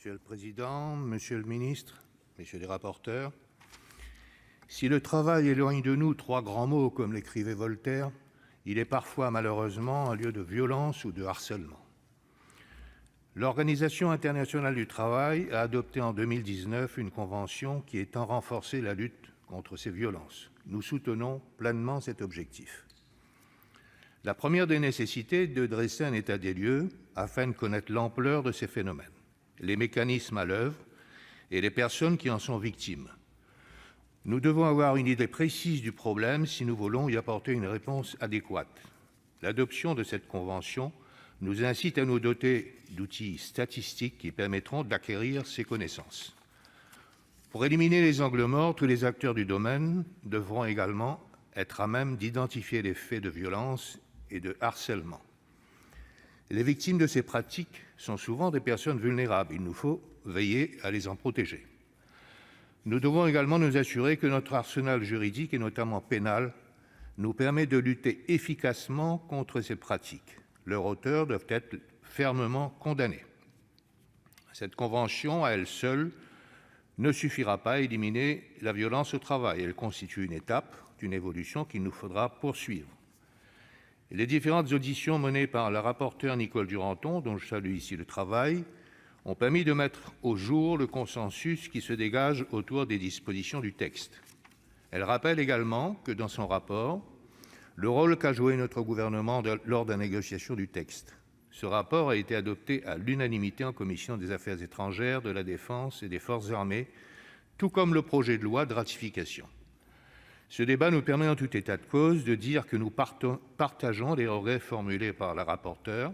Monsieur le président, monsieur le ministre, messieurs les rapporteurs, si le travail éloigne de nous trois grands mots, comme l'écrivait Voltaire, il est parfois malheureusement un lieu de violence ou de harcèlement. L'Organisation internationale du travail a adopté en 2019 une convention qui entend renforcer la lutte contre ces violences. Nous soutenons pleinement cet objectif. La première des nécessités est de dresser un état des lieux afin de connaître l'ampleur de ces phénomènes, les mécanismes à l'œuvre et les personnes qui en sont victimes. Nous devons avoir une idée précise du problème si nous voulons y apporter une réponse adéquate. L'adoption de cette convention nous incite à nous doter d'outils statistiques qui permettront d'acquérir ces connaissances. Pour éliminer les angles morts, tous les acteurs du domaine devront également être à même d'identifier les faits de violence et de harcèlement. Les victimes de ces pratiques sont souvent des personnes vulnérables. Il nous faut veiller à les en protéger. Nous devons également nous assurer que notre arsenal juridique, et notamment pénal, nous permet de lutter efficacement contre ces pratiques. Leurs auteurs doivent être fermement condamnés. Cette convention, à elle seule, ne suffira pas à éliminer la violence au travail. Elle constitue une étape d'une évolution qu'il nous faudra poursuivre. Les différentes auditions menées par la rapporteure Nicole Duranton, dont je salue ici le travail, ont permis de mettre au jour le consensus qui se dégage autour des dispositions du texte. Elle rappelle également que, dans son rapport, le rôle qu'a joué notre gouvernement lors de la négociation du texte. Ce rapport a été adopté à l'unanimité en commission des Affaires étrangères, de la Défense et des Forces armées, tout comme le projet de loi de ratification. Ce débat nous permet en tout état de cause de dire que nous partageons les regrets formulés par la rapporteure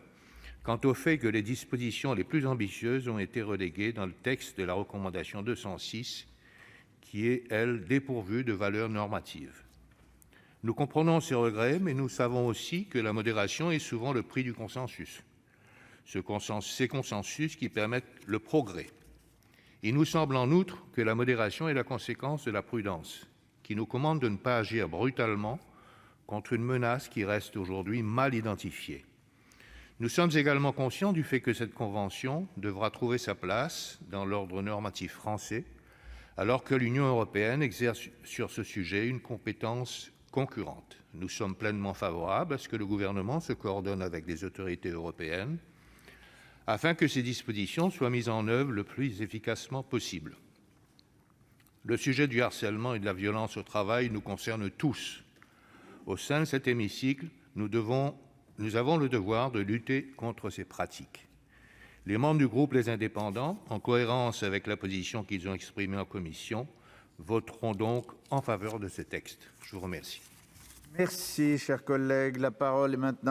quant au fait que les dispositions les plus ambitieuses ont été reléguées dans le texte de la recommandation 206, qui est, elle, dépourvue de valeur normative. Nous comprenons ces regrets, mais nous savons aussi que la modération est souvent le prix du consensus. Ces consensus qui permettent le progrès. Il nous semble en outre que la modération est la conséquence de la prudence, qui nous commande de ne pas agir brutalement contre une menace qui reste aujourd'hui mal identifiée. Nous sommes également conscients du fait que cette convention devra trouver sa place dans l'ordre normatif français, alors que l'Union européenne exerce sur ce sujet une compétence concurrente. Nous sommes pleinement favorables à ce que le gouvernement se coordonne avec les autorités européennes afin que ces dispositions soient mises en œuvre le plus efficacement possible. Le sujet du harcèlement et de la violence au travail nous concerne tous. Au sein de cet hémicycle, nous avons le devoir de lutter contre ces pratiques. Les membres du groupe Les Indépendants, en cohérence avec la position qu'ils ont exprimée en commission, voteront donc en faveur de ce texte. Je vous remercie. Merci, cher collègue. La parole est maintenant